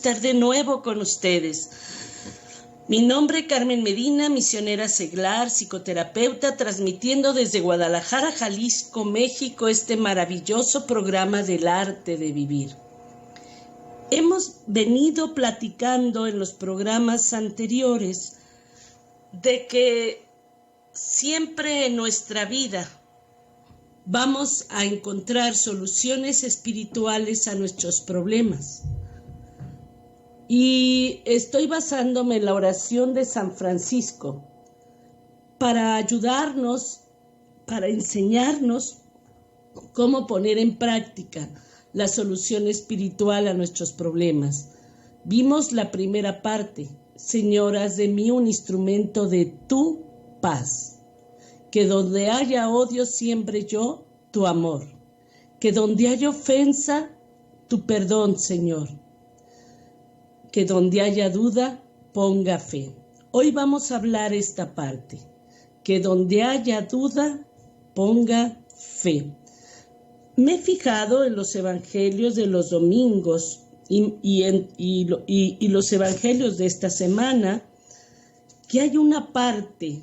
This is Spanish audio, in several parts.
estar de nuevo con ustedes. Mi nombre es Carmen Medina, misionera seglar, psicoterapeuta, transmitiendo desde Guadalajara, Jalisco, México, este maravilloso programa del arte de vivir. Hemos venido platicando en los programas anteriores de que siempre en nuestra vida vamos a encontrar soluciones espirituales a nuestros problemas. Y estoy basándome en la oración de San Francisco para ayudarnos, para enseñarnos cómo poner en práctica la solución espiritual a nuestros problemas. Vimos la primera parte: Señor, haz de mí un instrumento de tu paz. Que donde haya odio siembre yo tu amor. Que donde haya ofensa, tu perdón, Señor. Que donde haya duda, ponga fe. Hoy vamos a hablar esta parte. Que donde haya duda, ponga fe. Me he fijado en los evangelios de los domingos y los evangelios de esta semana que hay una parte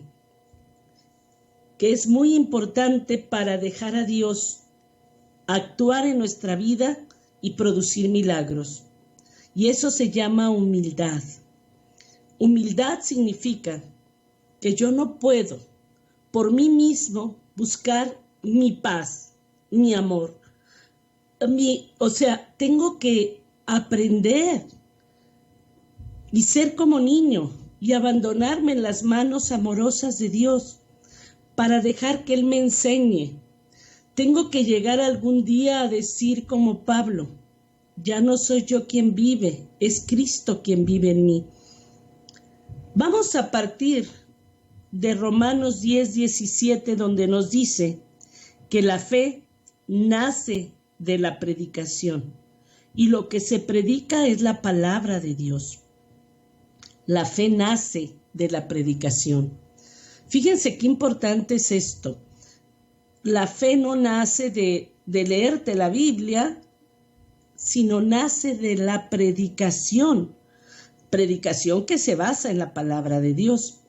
que es muy importante para dejar a Dios actuar en nuestra vida y producir milagros. Y eso se llama humildad. Humildad significa que yo no puedo por mí mismo buscar mi paz, mi amor. Tengo que aprender y ser como niño y abandonarme en las manos amorosas de Dios para dejar que Él me enseñe. Tengo que llegar algún día a decir como Pablo: ya no soy yo quien vive, es Cristo quien vive en mí. Vamos a partir de Romanos 10:17, donde nos dice que la fe nace de la predicación y lo que se predica es la palabra de Dios. La fe nace de la predicación. Fíjense qué importante es esto. La fe no nace de leerte la Biblia, sino nace de la predicación. Predicación que se basa en la palabra de Dios.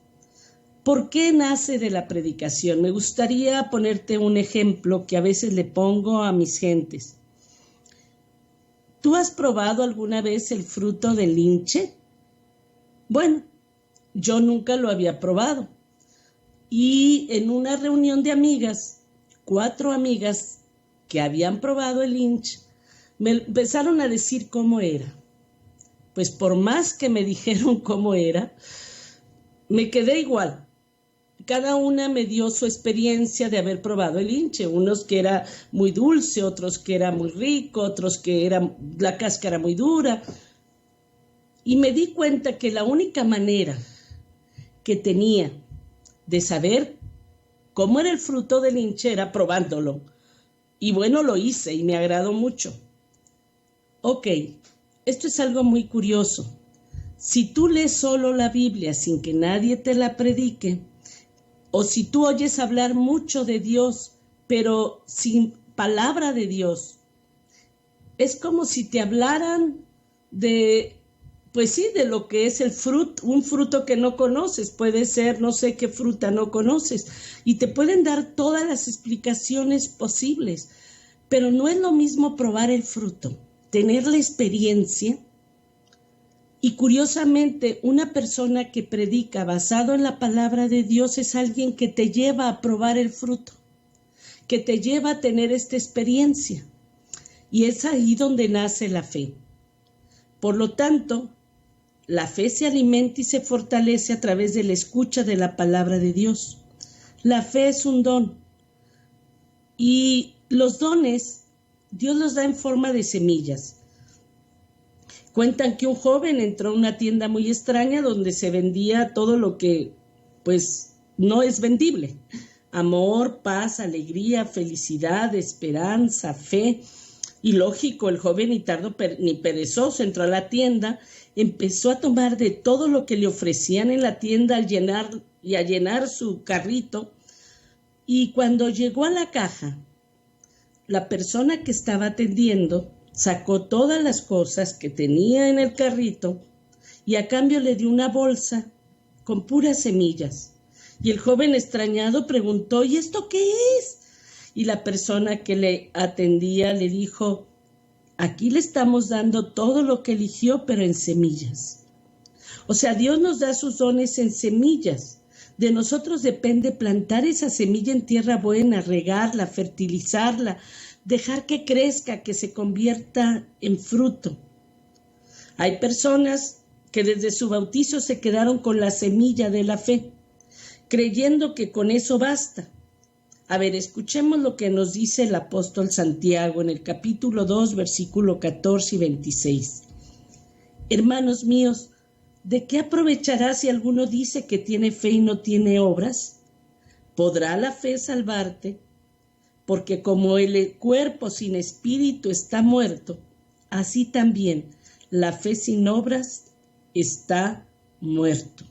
¿Por qué nace de la predicación? Me gustaría ponerte un ejemplo que a veces le pongo a mis gentes. ¿Tú has probado alguna vez el fruto del linche? Bueno, yo nunca lo había probado. Y en una reunión de amigas, 4 amigas que habían probado el linche, me empezaron a decir cómo era. Pues por más que me dijeron cómo era, me quedé igual. Cada una me dio su experiencia de haber probado el linche. Unos que era muy dulce, otros que era muy rico, otros que la cáscara muy dura. Y me di cuenta que la única manera que tenía de saber cómo era el fruto del linche era probándolo. Y bueno, lo hice y me agradó mucho. Ok, esto es algo muy curioso. Si tú lees solo la Biblia sin que nadie te la predique, o si tú oyes hablar mucho de Dios, pero sin palabra de Dios, es como si te hablaran de lo que es el fruto, un fruto que no conoces. Puede ser, no sé qué fruta no conoces, y te pueden dar todas las explicaciones posibles, pero no es lo mismo probar el fruto, tener la experiencia. Y curiosamente, una persona que predica basado en la palabra de Dios es alguien que te lleva a probar el fruto, que te lleva a tener esta experiencia. Y es ahí donde nace la fe. Por lo tanto, la fe se alimenta y se fortalece a través de la escucha de la palabra de Dios. La fe es un don. Y los dones, Dios los da en forma de semillas. Cuentan que un joven entró a una tienda muy extraña donde se vendía todo lo que, no es vendible. Amor, paz, alegría, felicidad, esperanza, fe. Y lógico, el joven ni tardo ni perezoso entró a la tienda, empezó a tomar de todo lo que le ofrecían en la tienda a llenar su carrito. Y cuando llegó a la caja, la persona que estaba atendiendo Sacó todas las cosas que tenía en el carrito y a cambio le dio una bolsa con puras semillas. Y el joven extrañado preguntó, ¿y esto qué es? Y la persona que le atendía le dijo, aquí le estamos dando todo lo que eligió, pero en semillas. O sea, Dios nos da sus dones en semillas. De nosotros depende plantar esa semilla en tierra buena, regarla, fertilizarla, dejar que crezca, que se convierta en fruto. Hay personas que desde su bautizo se quedaron con la semilla de la fe, creyendo que con eso basta. A ver, escuchemos lo que nos dice el apóstol Santiago en el capítulo 2, versículo 14 y 26. Hermanos míos, ¿de qué aprovechará si alguno dice que tiene fe y no tiene obras? ¿Podrá la fe salvarte? Porque como el cuerpo sin espíritu está muerto, así también la fe sin obras está muerto.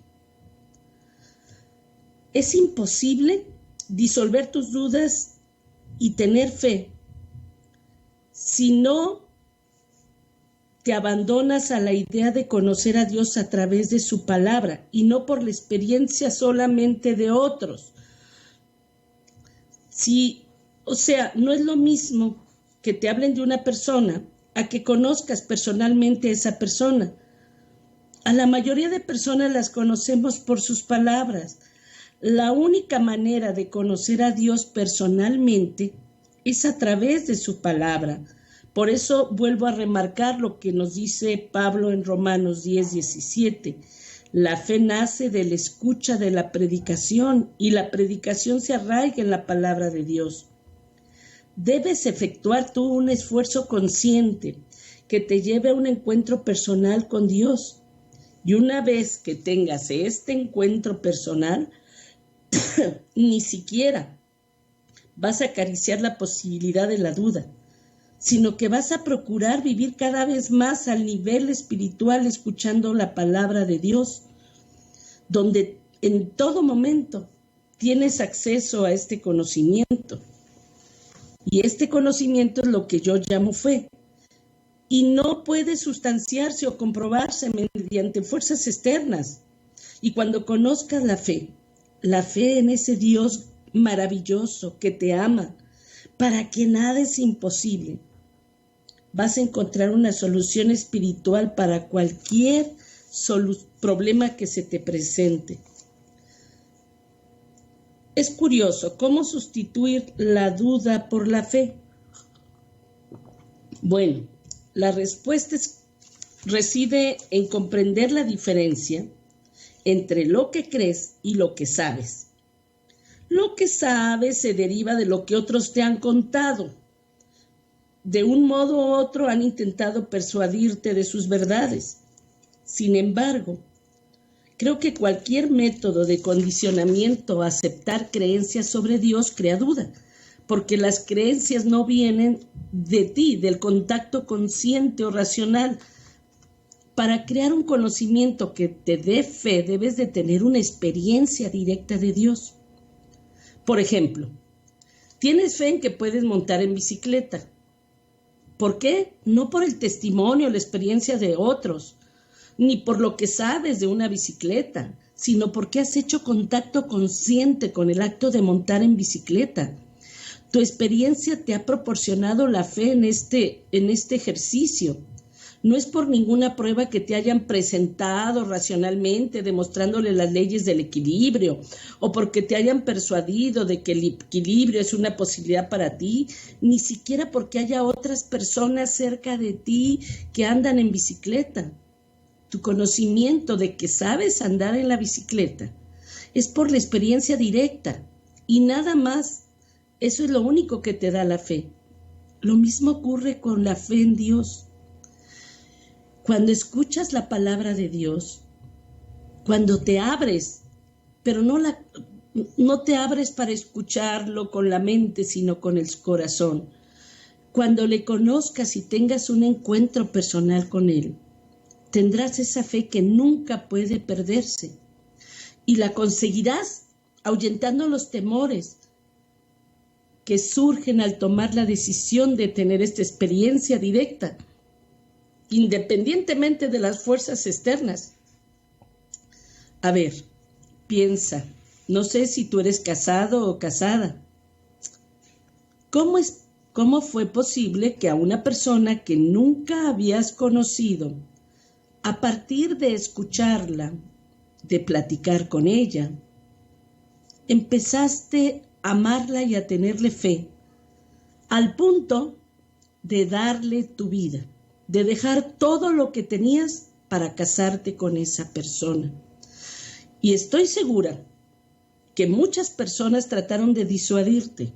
Es imposible disolver tus dudas y tener fe si no te abandonas a la idea de conocer a Dios a través de su palabra y no por la experiencia solamente de otros. No es lo mismo que te hablen de una persona a que conozcas personalmente a esa persona. A la mayoría de personas las conocemos por sus palabras. La única manera de conocer a Dios personalmente es a través de su palabra. Por eso vuelvo a remarcar lo que nos dice Pablo en Romanos 10:17. La fe nace de la escucha de la predicación y la predicación se arraiga en la palabra de Dios. Debes efectuar tú un esfuerzo consciente que te lleve a un encuentro personal con Dios. Y una vez que tengas este encuentro personal, ni siquiera vas a acariciar la posibilidad de la duda, sino que vas a procurar vivir cada vez más al nivel espiritual escuchando la palabra de Dios, donde en todo momento tienes acceso a este conocimiento. Y este conocimiento es lo que yo llamo fe. Y no puede sustanciarse o comprobarse mediante fuerzas externas. Y cuando conozcas la fe en ese Dios maravilloso que te ama, para que nada es imposible, vas a encontrar una solución espiritual para cualquier problema que se te presente. Es curioso, ¿cómo sustituir la duda por la fe? Bueno, la respuesta reside en comprender la diferencia entre lo que crees y lo que sabes. Lo que sabes se deriva de lo que otros te han contado. De un modo u otro han intentado persuadirte de sus verdades. Sin embargo, creo que cualquier método de condicionamiento a aceptar creencias sobre Dios crea duda, porque las creencias no vienen de ti, del contacto consciente o racional. Para crear un conocimiento que te dé fe, debes de tener una experiencia directa de Dios. Por ejemplo, tienes fe en que puedes montar en bicicleta. ¿Por qué? No por el testimonio o la experiencia de otros, ni por lo que sabes de una bicicleta, sino porque has hecho contacto consciente con el acto de montar en bicicleta. Tu experiencia te ha proporcionado la fe en este ejercicio. No es por ninguna prueba que te hayan presentado racionalmente, demostrándole las leyes del equilibrio, o porque te hayan persuadido de que el equilibrio es una posibilidad para ti, ni siquiera porque haya otras personas cerca de ti que andan en bicicleta. Tu conocimiento de que sabes andar en la bicicleta es por la experiencia directa y nada más. Eso es lo único que te da la fe. Lo mismo ocurre con la fe en Dios. Cuando escuchas la palabra de Dios, cuando te abres, pero no te abres para escucharlo con la mente, sino con el corazón. Cuando le conozcas y tengas un encuentro personal con Él, tendrás esa fe que nunca puede perderse y la conseguirás ahuyentando los temores que surgen al tomar la decisión de tener esta experiencia directa, independientemente de las fuerzas externas. A ver, piensa, no sé si tú eres casado o casada. ¿Cómo fue posible que a una persona que nunca habías conocido, a partir de escucharla, de platicar con ella, empezaste a amarla y a tenerle fe, al punto de darle tu vida, de dejar todo lo que tenías para casarte con esa persona? Y estoy segura que muchas personas trataron de disuadirte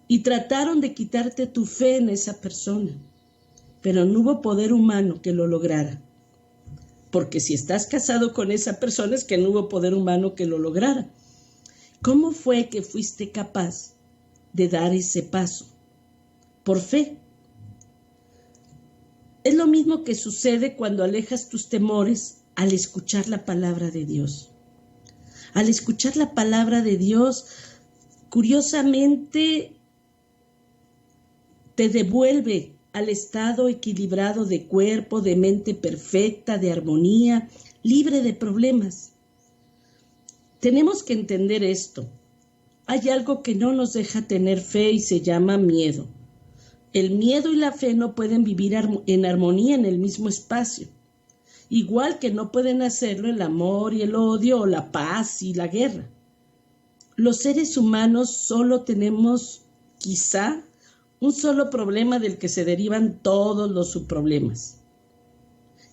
y trataron de quitarte tu fe en esa persona, pero no hubo poder humano que lo lograra. Porque si estás casado con esa persona es que no hubo poder humano que lo lograra. ¿Cómo fue que fuiste capaz de dar ese paso? Por fe. Es lo mismo que sucede cuando alejas tus temores al escuchar la palabra de Dios. Al escuchar la palabra de Dios, curiosamente te devuelve al estado equilibrado de cuerpo, de mente perfecta, de armonía, libre de problemas. Tenemos que entender esto. Hay algo que no nos deja tener fe y se llama miedo. El miedo y la fe no pueden vivir en armonía en el mismo espacio. Igual que no pueden hacerlo el amor y el odio o la paz y la guerra. Los seres humanos solo tenemos quizá un solo problema del que se derivan todos los subproblemas.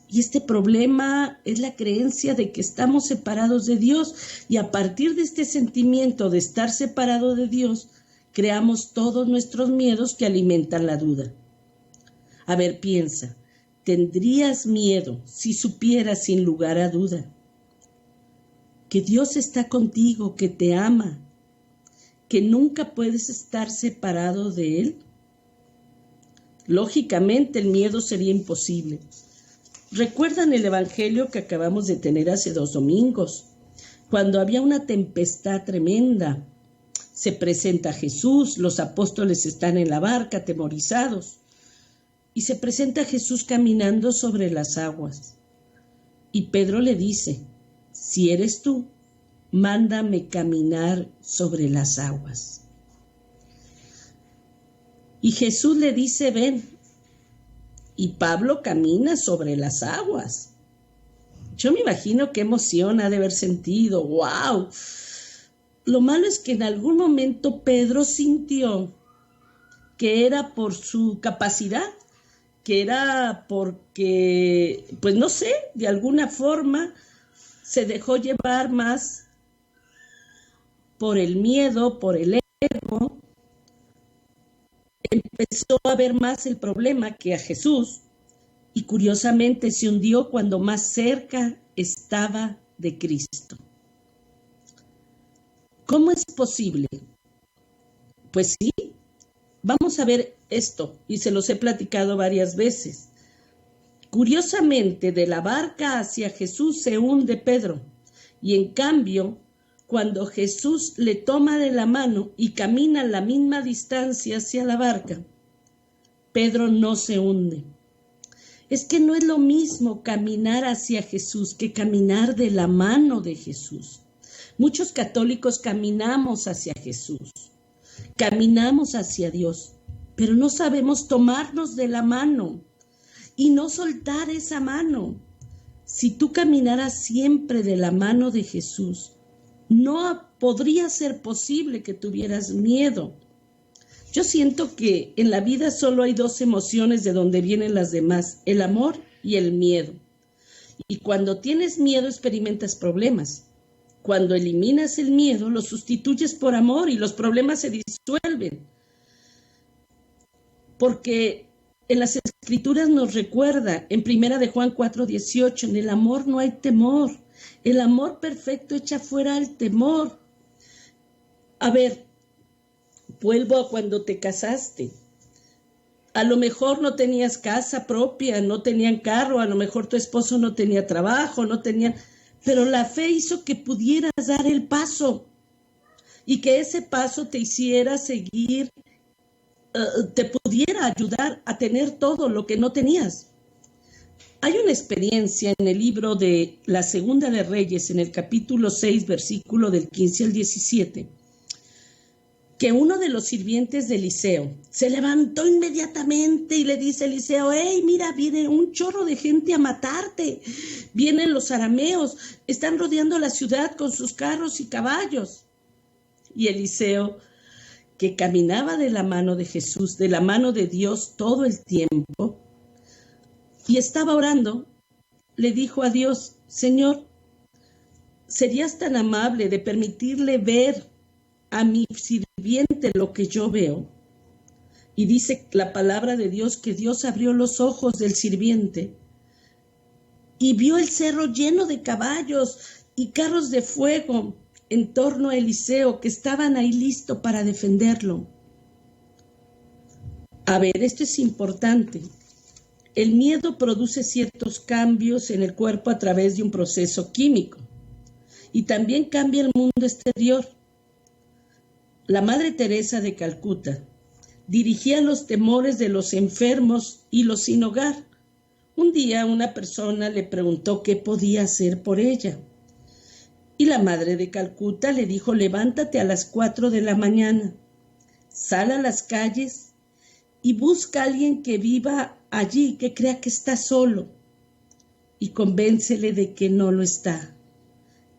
Y este problema es la creencia de que estamos separados de Dios, y a partir de este sentimiento de estar separado de Dios, creamos todos nuestros miedos que alimentan la duda. A ver, piensa, ¿tendrías miedo si supieras sin lugar a duda que Dios está contigo, que te ama, que nunca puedes estar separado de Él? Lógicamente el miedo sería imposible. ¿Recuerdan el evangelio que acabamos de tener hace 2 domingos? Cuando había una tempestad tremenda, se presenta Jesús, los apóstoles están en la barca atemorizados, y se presenta Jesús caminando sobre las aguas. Y Pedro le dice, si eres tú, mándame caminar sobre las aguas. Y Jesús le dice, ven. Y Pablo camina sobre las aguas. Yo me imagino qué emoción ha de haber sentido. ¡Wow! Lo malo es que en algún momento Pedro sintió que era por su capacidad, que era porque, pues no sé, de alguna forma se dejó llevar más por el miedo, por el ego. Empezó a ver más el problema que a Jesús, y curiosamente se hundió cuando más cerca estaba de Cristo. ¿Cómo es posible? Pues sí, vamos a ver esto, y se los he platicado varias veces. Curiosamente, de la barca hacia Jesús se hunde Pedro, y en cambio, cuando Jesús le toma de la mano y camina la misma distancia hacia la barca, Pedro no se hunde. Es que no es lo mismo caminar hacia Jesús que caminar de la mano de Jesús. Muchos católicos caminamos hacia Jesús, caminamos hacia Dios, pero no sabemos tomarnos de la mano y no soltar esa mano. Si tú caminaras siempre de la mano de Jesús, no podría ser posible que tuvieras miedo. Yo siento que en la vida solo hay 2 emociones de donde vienen las demás, el amor y el miedo. Y cuando tienes miedo experimentas problemas. Cuando eliminas el miedo, lo sustituyes por amor y los problemas se disuelven. Porque en las Escrituras nos recuerda, en 1 de Juan 4:18, en el amor no hay temor. El amor perfecto echa fuera el temor. A ver, vuelvo a cuando te casaste. A lo mejor no tenías casa propia, no tenían carro, a lo mejor tu esposo no tenía trabajo, pero la fe hizo que pudieras dar el paso. y que ese paso te hiciera seguir, te pudiera ayudar a tener todo lo que no tenías. Hay una experiencia en el libro de la Segunda de Reyes, en el capítulo 6, versículo del 15 al 17, que uno de los sirvientes de Eliseo se levantó inmediatamente y le dice a Eliseo: hey, mira, viene un chorro de gente a matarte, vienen los arameos, están rodeando la ciudad con sus carros y caballos. Y Eliseo, que caminaba de la mano de Jesús, de la mano de Dios todo el tiempo, y estaba orando, le dijo a Dios: Señor, ¿serías tan amable de permitirle ver a mi sirviente lo que yo veo? Y dice la palabra de Dios que Dios abrió los ojos del sirviente y vio el cerro lleno de caballos y carros de fuego en torno a Eliseo, que estaban ahí listos para defenderlo. A ver, esto es importante. El miedo produce ciertos cambios en el cuerpo a través de un proceso químico y también cambia el mundo exterior. La Madre Teresa de Calcuta dirigía los temores de los enfermos y los sin hogar. Un día una persona le preguntó qué podía hacer por ella. Y la Madre de Calcuta le dijo: levántate a las 4 de la mañana, sal a las calles y busca a alguien que viva allí, que crea que está solo, y convéncele de que no lo está,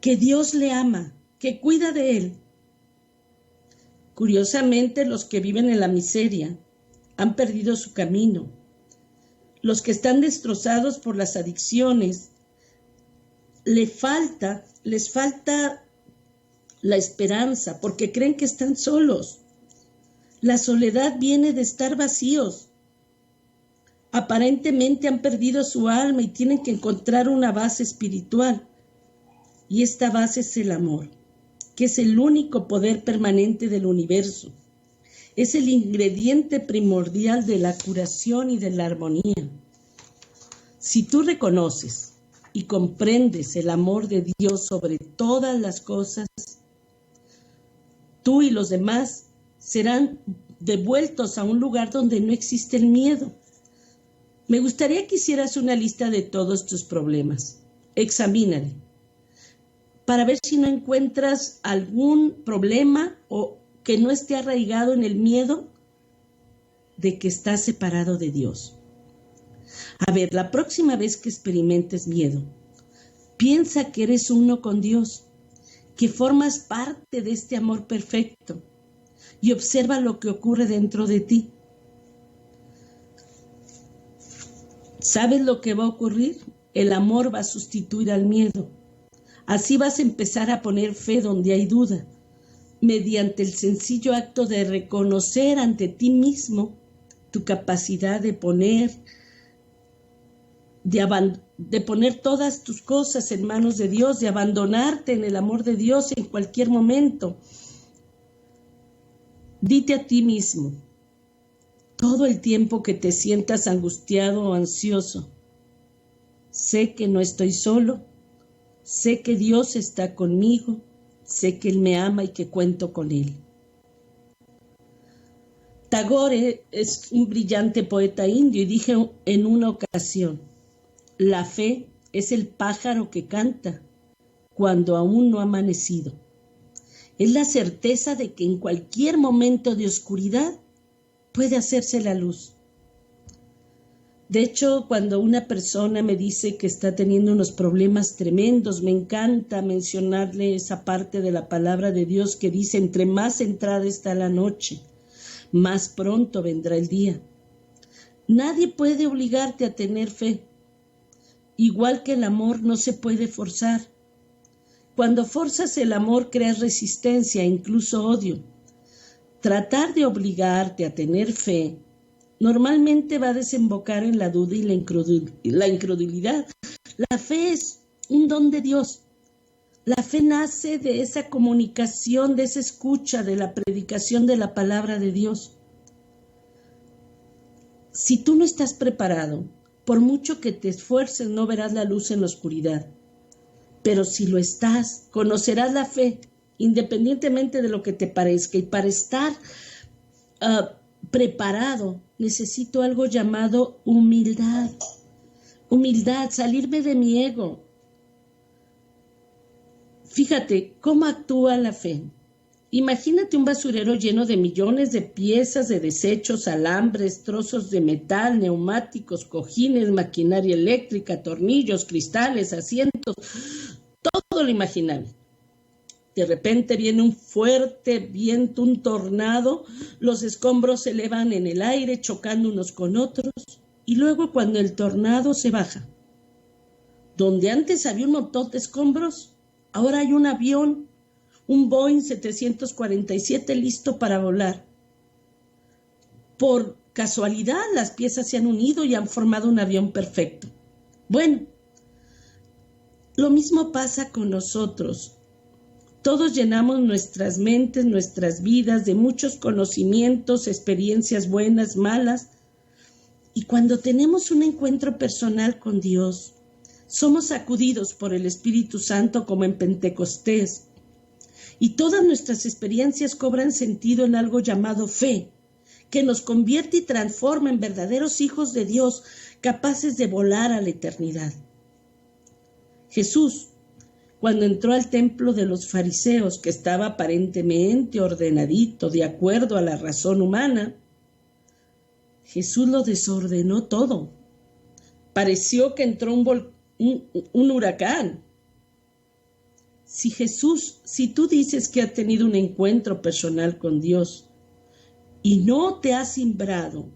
que Dios le ama, que cuida de él. Curiosamente, los que viven en la miseria han perdido su camino. Los que están destrozados por las adicciones, les falta la esperanza, porque creen que están solos. La soledad viene de estar vacíos. Aparentemente han perdido su alma y tienen que encontrar una base espiritual. Y esta base es el amor, que es el único poder permanente del universo. Es el ingrediente primordial de la curación y de la armonía. Si tú reconoces y comprendes el amor de Dios sobre todas las cosas, tú y los demás serán devueltos a un lugar donde no existe el miedo. Me gustaría que hicieras una lista de todos tus problemas. Examínale para ver si no encuentras algún problema o que no esté arraigado en el miedo de que estás separado de Dios. A ver, la próxima vez que experimentes miedo, piensa que eres uno con Dios, que formas parte de este amor perfecto, y observa lo que ocurre dentro de ti. ¿Sabes lo que va a ocurrir? El amor va a sustituir al miedo. Así vas a empezar a poner fe donde hay duda, mediante el sencillo acto de reconocer ante ti mismo tu capacidad de poner todas tus cosas en manos de Dios, de abandonarte en el amor de Dios en cualquier momento. Dite a ti mismo, todo el tiempo que te sientas angustiado o ansioso: sé que no estoy solo, sé que Dios está conmigo, sé que Él me ama y que cuento con Él. Tagore es un brillante poeta indio y dijo en una ocasión: la fe es el pájaro que canta cuando aún no ha amanecido. Es la certeza de que en cualquier momento de oscuridad puede hacerse la luz. De hecho, cuando una persona me dice que está teniendo unos problemas tremendos, me encanta mencionarle esa parte de la palabra de Dios que dice: entre más entrada está la noche, más pronto vendrá el día. Nadie puede obligarte a tener fe. Igual que el amor no se puede forzar. Cuando forzas el amor creas resistencia e incluso odio. Tratar de obligarte a tener fe normalmente va a desembocar en la duda y la incredulidad. La fe es un don de Dios. La fe nace de esa comunicación, de esa escucha, de la predicación de la palabra de Dios. Si tú no estás preparado, por mucho que te esfuerces, no verás la luz en la oscuridad. Pero si lo estás, conocerás la fe independientemente de lo que te parezca. Y para estar preparado, necesito algo llamado humildad. Humildad, salirme de mi ego. Fíjate cómo actúa la fe. Imagínate un basurero lleno de millones de piezas de desechos, alambres, trozos de metal, neumáticos, cojines, maquinaria eléctrica, tornillos, cristales, asientos, todo lo imaginable. De repente viene un fuerte viento, un tornado, los escombros se elevan en el aire chocando unos con otros, y luego cuando el tornado se baja, donde antes había un montón de escombros, ahora hay un avión, un Boeing 747 listo para volar. Por casualidad, las piezas se han unido y han formado un avión perfecto. Bueno, lo mismo pasa con nosotros. Todos llenamos nuestras mentes, nuestras vidas de muchos conocimientos, experiencias buenas, malas. Y cuando tenemos un encuentro personal con Dios, somos sacudidos por el Espíritu Santo como en Pentecostés. Y todas nuestras experiencias cobran sentido en algo llamado fe, que nos convierte y transforma en verdaderos hijos de Dios, capaces de volar a la eternidad. Jesús, cuando entró al templo de los fariseos, que estaba aparentemente ordenadito, de acuerdo a la razón humana, Jesús lo desordenó todo. Pareció que entró un huracán. Si tú dices que has tenido un encuentro personal con Dios y no te has cimbrado,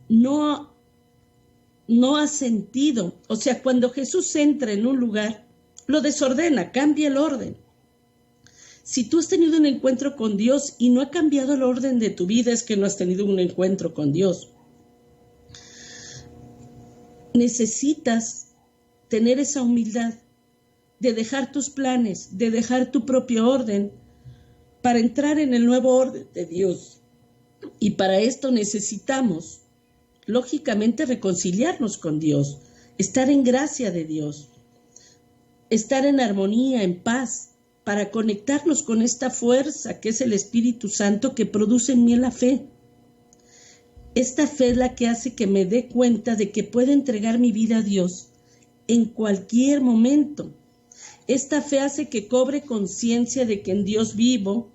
no has sentido, o sea, cuando Jesús entra en un lugar, lo desordena, cambia el orden. Si tú has tenido un encuentro con Dios y no ha cambiado el orden de tu vida, es que no has tenido un encuentro con Dios. Necesitas tener esa humildad de dejar tus planes, de dejar tu propio orden para entrar en el nuevo orden de Dios. Y para esto necesitamos, lógicamente, reconciliarnos con Dios, estar en gracia de Dios, estar en armonía, en paz, para conectarnos con esta fuerza que es el Espíritu Santo que produce en mí la fe. Esta fe es la que hace que me dé cuenta de que puedo entregar mi vida a Dios en cualquier momento. Esta fe hace que cobre conciencia de que en Dios vivo,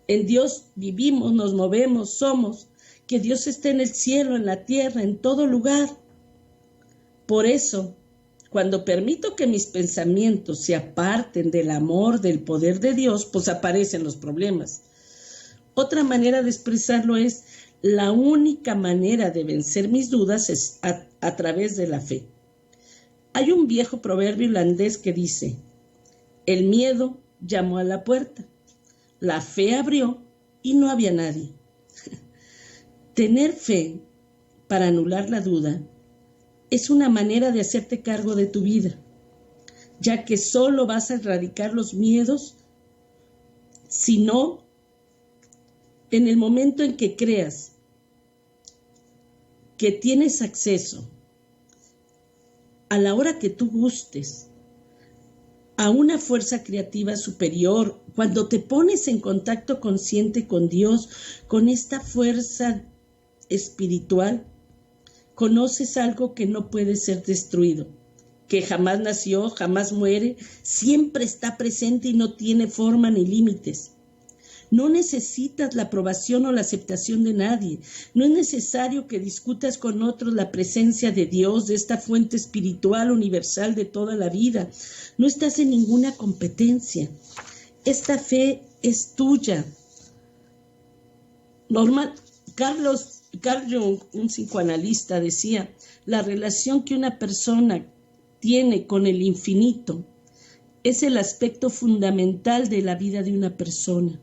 en Dios vivimos, nos movemos, somos, que Dios está en el cielo, en la tierra, en todo lugar. Por eso, cuando permito que mis pensamientos se aparten del amor, del poder de Dios, pues aparecen los problemas. Otra manera de expresarlo es, la única manera de vencer mis dudas es a través de la fe. Hay un viejo proverbio irlandés que dice, el miedo llamó a la puerta, la fe abrió y no había nadie. Tener fe para anular la duda es una manera de hacerte cargo de tu vida, ya que solo vas a erradicar los miedos, sino en el momento en que creas que tienes acceso a la hora que tú gustes a una fuerza creativa superior, cuando te pones en contacto consciente con Dios, con esta fuerza espiritual, conoces algo que no puede ser destruido, que jamás nació, jamás muere, siempre está presente y no tiene forma ni límites. No necesitas la aprobación o la aceptación de nadie. No es necesario que discutas con otros la presencia de Dios, de esta fuente espiritual universal de toda la vida. No estás en ninguna competencia. Esta fe es tuya. Carl Jung, un psicoanalista, decía, la relación que una persona tiene con el infinito es el aspecto fundamental de la vida de una persona.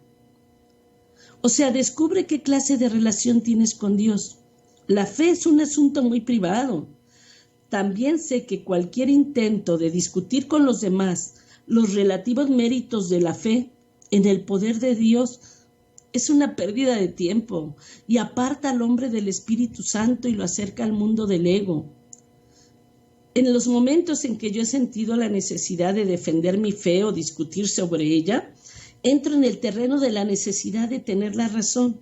O sea, descubre qué clase de relación tienes con Dios. La fe es un asunto muy privado. También sé que cualquier intento de discutir con los demás los relativos méritos de la fe en el poder de Dios es una pérdida de tiempo y aparta al hombre del Espíritu Santo y lo acerca al mundo del ego. En los momentos en que yo he sentido la necesidad de defender mi fe o discutir sobre ella, entro en el terreno de la necesidad de tener la razón.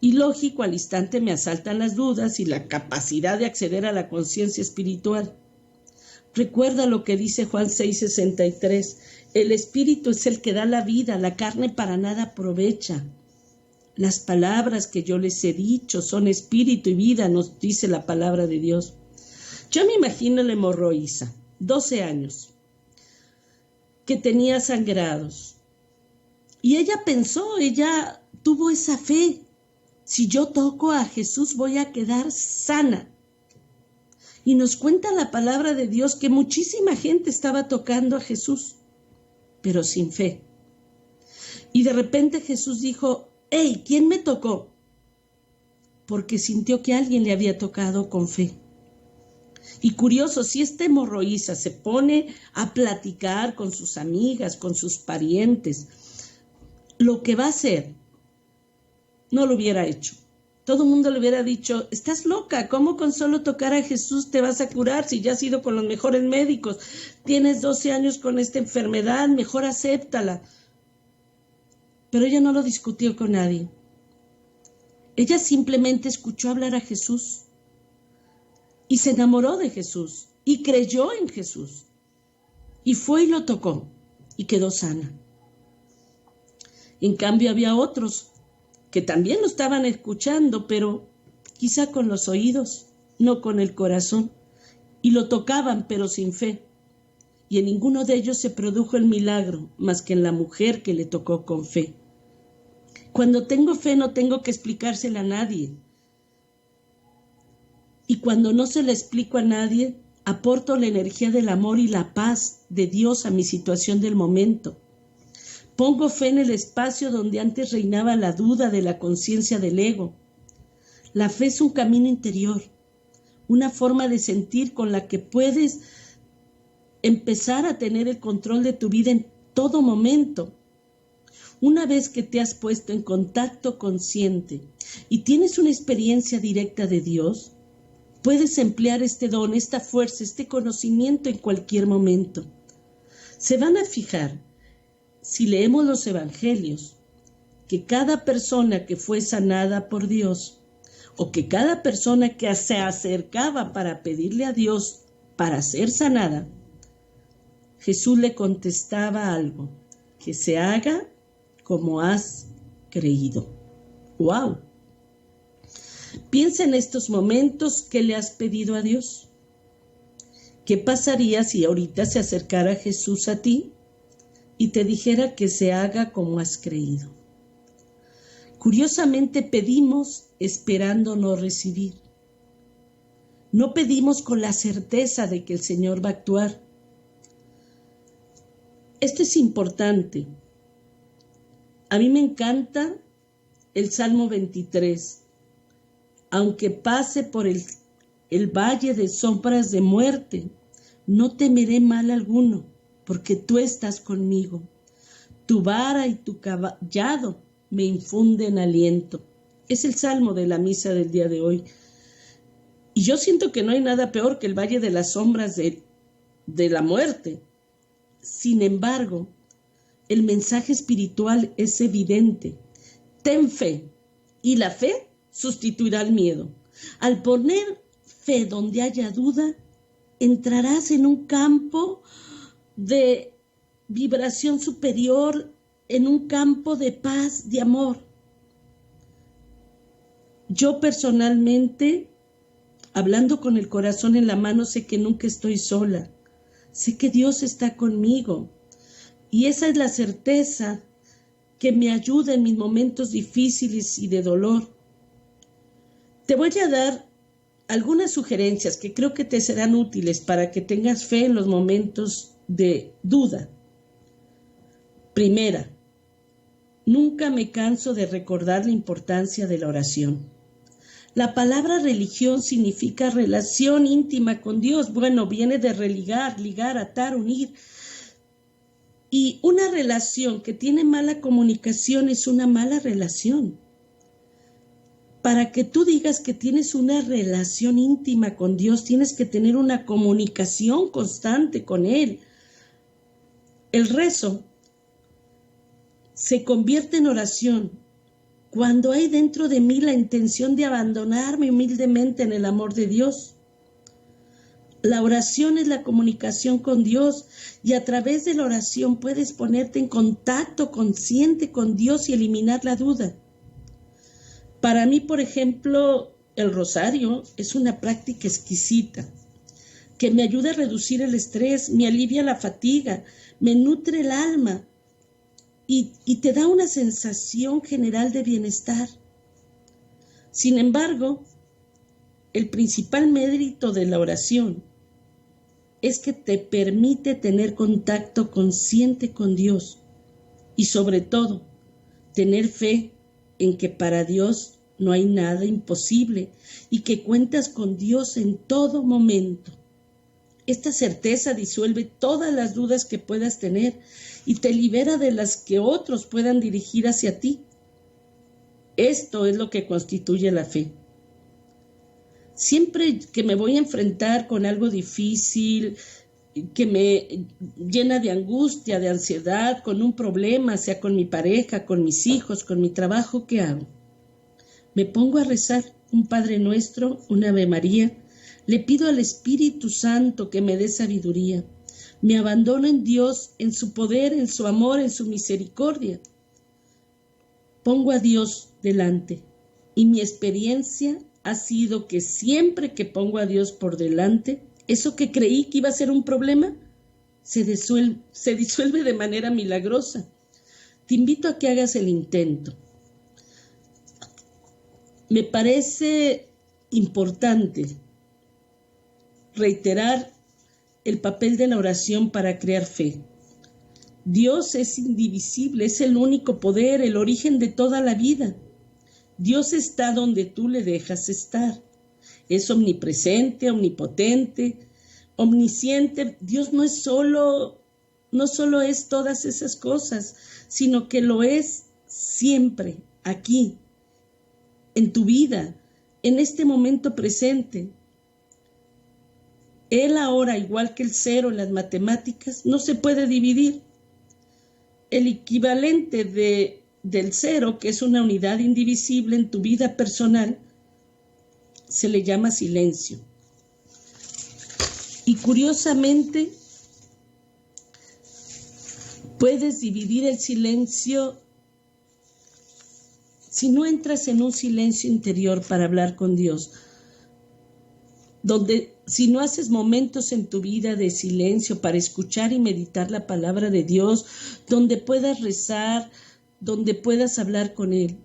Y lógico, al instante me asaltan las dudas y la capacidad de acceder a la conciencia espiritual. Recuerda lo que dice Juan 6:63. El espíritu es el que da la vida, la carne para nada aprovecha. Las palabras que yo les he dicho son espíritu y vida, nos dice la palabra de Dios. Yo me imagino a la hemorroísa, 12 años, que tenía sangrados. Y ella pensó, ella tuvo esa fe. Si yo toco a Jesús voy a quedar sana. Y nos cuenta la palabra de Dios que muchísima gente estaba tocando a Jesús, pero sin fe. Y de repente Jesús dijo, ¡hey! ¿Quién me tocó? Porque sintió que alguien le había tocado con fe. Y curioso, si esta hemorroísa se pone a platicar con sus amigas, con sus parientes, lo que va a hacer, no lo hubiera hecho. Todo el mundo le hubiera dicho, estás loca, ¿cómo con solo tocar a Jesús te vas a curar si ya has ido con los mejores médicos? Tienes 12 años con esta enfermedad, mejor acéptala. Pero ella no lo discutió con nadie. Ella simplemente escuchó hablar a Jesús y se enamoró de Jesús y creyó en Jesús. Y fue y lo tocó y quedó sana. En cambio había otros que también lo estaban escuchando, pero quizá con los oídos, no con el corazón, y lo tocaban, pero sin fe. Y en ninguno de ellos se produjo el milagro, más que en la mujer que le tocó con fe. Cuando tengo fe no tengo que explicársela a nadie. Y cuando no se la explico a nadie, aporto la energía del amor y la paz de Dios a mi situación del momento. Pongo fe en el espacio donde antes reinaba la duda de la conciencia del ego. La fe es un camino interior, una forma de sentir con la que puedes empezar a tener el control de tu vida en todo momento. Una vez que te has puesto en contacto consciente y tienes una experiencia directa de Dios, puedes emplear este don, esta fuerza, este conocimiento en cualquier momento. Se van a fijar, si leemos los evangelios, que cada persona que fue sanada por Dios, o que cada persona que se acercaba para pedirle a Dios para ser sanada, Jesús le contestaba algo, que se haga como has creído. ¡Wow! Piensa en estos momentos que le has pedido a Dios. ¿Qué pasaría si ahorita se acercara Jesús a ti y te dijera que se haga como has creído? Curiosamente pedimos esperando no recibir. No pedimos con la certeza de que el Señor va a actuar. Esto es importante. A mí me encanta el Salmo 23. Aunque pase por el valle de sombras de muerte, no temeré mal alguno, porque tú estás conmigo. Tu vara y tu cayado me infunden aliento. Es el salmo de la misa del día de hoy. Y yo siento que no hay nada peor que el valle de las sombras de la muerte. Sin embargo, el mensaje espiritual es evidente. Ten fe, y la fe sustituirá el miedo. Al poner fe donde haya duda, entrarás en un campo de vibración superior, en un campo de paz, de amor. Yo personalmente, hablando con el corazón en la mano, sé que nunca estoy sola. Sé que Dios está conmigo. Y esa es la certeza que me ayuda en mis momentos difíciles y de dolor. Te voy a dar algunas sugerencias que creo que te serán útiles para que tengas fe en los momentos de duda. Primera, nunca me canso de recordar la importancia de la oración. La palabra religión significa relación íntima con Dios. Bueno, viene de religar, ligar, atar, unir. Y una relación que tiene mala comunicación es una mala relación. Para que tú digas que tienes una relación íntima con Dios, tienes que tener una comunicación constante con Él. El rezo se convierte en oración cuando hay dentro de mí la intención de abandonarme humildemente en el amor de Dios. La oración es la comunicación con Dios y a través de la oración puedes ponerte en contacto consciente con Dios y eliminar la duda. Para mí, por ejemplo, el rosario es una práctica exquisita que me ayuda a reducir el estrés, me alivia la fatiga, me nutre el alma y te da una sensación general de bienestar. Sin embargo, el principal mérito de la oración es que te permite tener contacto consciente con Dios y sobre todo tener fe en que para Dios no hay nada imposible y que cuentas con Dios en todo momento. Esta certeza disuelve todas las dudas que puedas tener y te libera de las que otros puedan dirigir hacia ti. Esto es lo que constituye la fe. Siempre que me voy a enfrentar con algo difícil, que me llena de angustia, de ansiedad, con un problema, sea con mi pareja, con mis hijos, con mi trabajo, ¿qué hago? Me pongo a rezar un Padre Nuestro, un Ave María, le pido al Espíritu Santo que me dé sabiduría, me abandono en Dios, en su poder, en su amor, en su misericordia. Pongo a Dios delante y mi experiencia ha sido que siempre que pongo a Dios por delante, eso que creí que iba a ser un problema, se disuelve de manera milagrosa. Te invito a que hagas el intento. Me parece importante reiterar el papel de la oración para crear fe. Dios es indivisible, es el único poder, el origen de toda la vida. Dios está donde tú le dejas estar. Es omnipresente, omnipotente, omnisciente. Dios no solo es todas esas cosas, sino que lo es siempre, aquí, en tu vida, en este momento presente. Él ahora, igual que el cero en las matemáticas, no se puede dividir. El equivalente del cero, que es una unidad indivisible en tu vida personal, se le llama silencio. Y curiosamente, puedes dividir el silencio si no entras en un silencio interior para hablar con Dios, donde si no haces momentos en tu vida de silencio para escuchar y meditar la palabra de Dios, donde puedas rezar, donde puedas hablar con Él,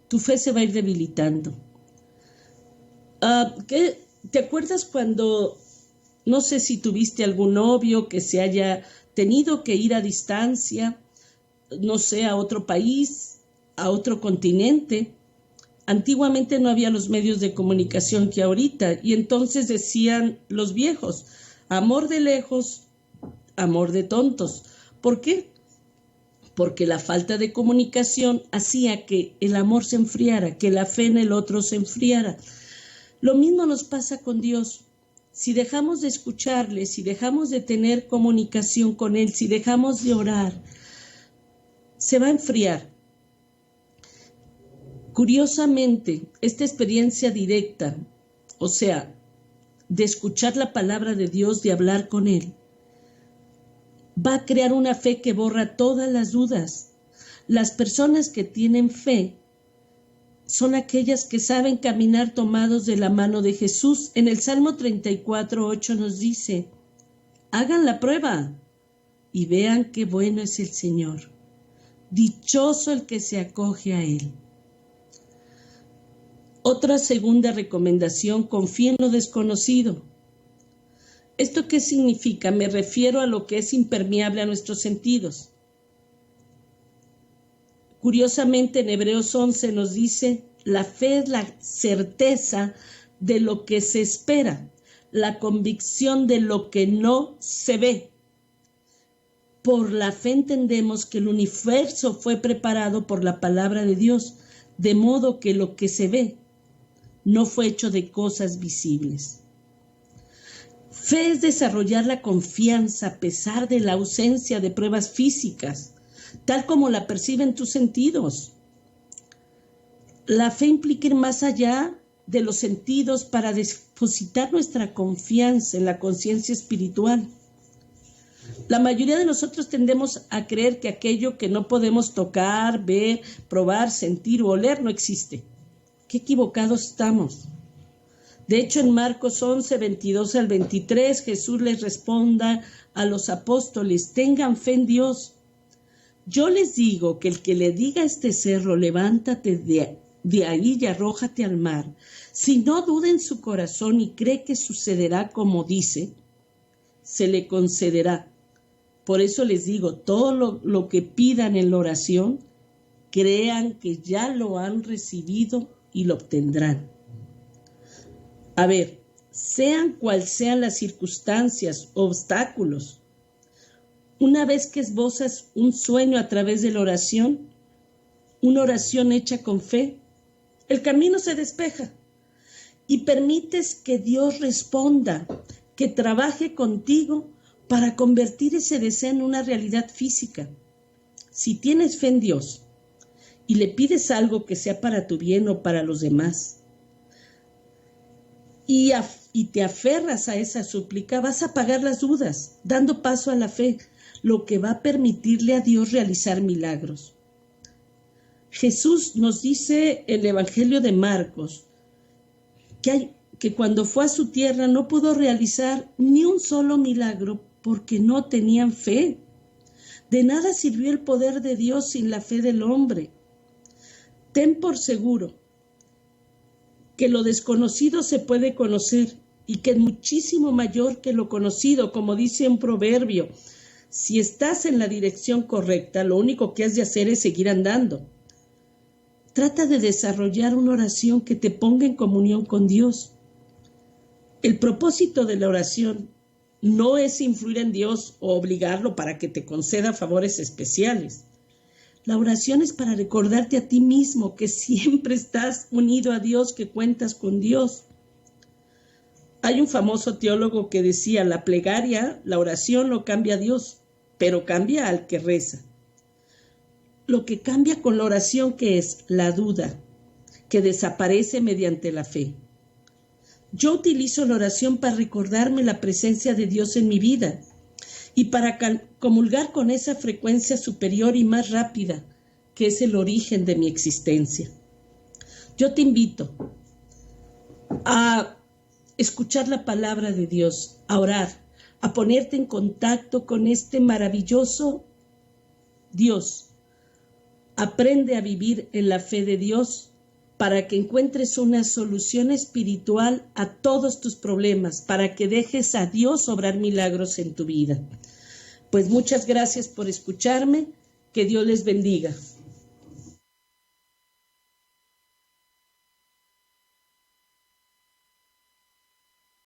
tu fe se va a ir debilitando. ¿Te acuerdas cuando, no sé si tuviste algún novio que se haya tenido que ir a distancia, no sé, a otro país, a otro continente? Antiguamente no había los medios de comunicación que ahorita, y entonces decían los viejos, amor de lejos, amor de tontos. ¿Por qué? Porque la falta de comunicación hacía que el amor se enfriara, que la fe en el otro se enfriara. Lo mismo nos pasa con Dios. Si dejamos de escucharle, si dejamos de tener comunicación con Él, si dejamos de orar, se va a enfriar. Curiosamente, esta experiencia directa, o sea, de escuchar la palabra de Dios, de hablar con Él, va a crear una fe que borra todas las dudas. Las personas que tienen fe son aquellas que saben caminar tomados de la mano de Jesús. En el Salmo 34:8 nos dice, hagan la prueba y vean qué bueno es el Señor. Dichoso el que se acoge a Él. Otra segunda recomendación, confía en lo desconocido. ¿Esto qué significa? Me refiero a lo que es impermeable a nuestros sentidos. Curiosamente, en Hebreos 11 nos dice, la fe es la certeza de lo que se espera, la convicción de lo que no se ve. Por la fe entendemos que el universo fue preparado por la palabra de Dios, de modo que lo que se ve no fue hecho de cosas visibles. Fe es desarrollar la confianza a pesar de la ausencia de pruebas físicas. tal como la perciben tus sentidos. La fe implica ir más allá de los sentidos para depositar nuestra confianza en la conciencia espiritual. La mayoría de nosotros tendemos a creer que aquello que no podemos tocar, ver, probar, sentir o oler no existe. Qué equivocados estamos. De hecho, en Marcos 11, 22 al 23, Jesús les responda a los apóstoles: tengan fe en Dios. Yo les digo que el que le diga a este cerro, levántate de ahí y arrójate al mar, si no duda en su corazón y cree que sucederá como dice, se le concederá. Por eso les digo, todo lo que pidan en la oración, crean que ya lo han recibido y lo obtendrán. A ver, sean cual sean las circunstancias, obstáculos, una vez que esbozas un sueño a través de la oración, una oración hecha con fe, el camino se despeja y permites que Dios responda, que trabaje contigo para convertir ese deseo en una realidad física. Si tienes fe en Dios y le pides algo que sea para tu bien o para los demás, y te aferras a esa súplica, vas a apagar las dudas, dando paso a la fe, lo que va a permitirle a Dios realizar milagros. Jesús nos dice en el Evangelio de Marcos que cuando fue a su tierra no pudo realizar ni un solo milagro porque no tenían fe. De nada sirvió el poder de Dios sin la fe del hombre. Ten por seguro que lo desconocido se puede conocer y que es muchísimo mayor que lo conocido, como dice un proverbio. Si estás en la dirección correcta, lo único que has de hacer es seguir andando. Trata de desarrollar una oración que te ponga en comunión con Dios. El propósito de la oración no es influir en Dios o obligarlo para que te conceda favores especiales. La oración es para recordarte a ti mismo que siempre estás unido a Dios, que cuentas con Dios. Hay un famoso teólogo que decía: la plegaria, la oración no cambia a Dios, pero cambia al que reza. Lo que cambia con la oración, que es la duda, que desaparece mediante la fe. Yo utilizo la oración para recordarme la presencia de Dios en mi vida y para comulgar con esa frecuencia superior y más rápida, que es el origen de mi existencia. Yo te invito a escuchar la palabra de Dios, a orar, a ponerte en contacto con este maravilloso Dios. Aprende a vivir en la fe de Dios para que encuentres una solución espiritual a todos tus problemas, para que dejes a Dios obrar milagros en tu vida. Pues muchas gracias por escucharme. Que Dios les bendiga.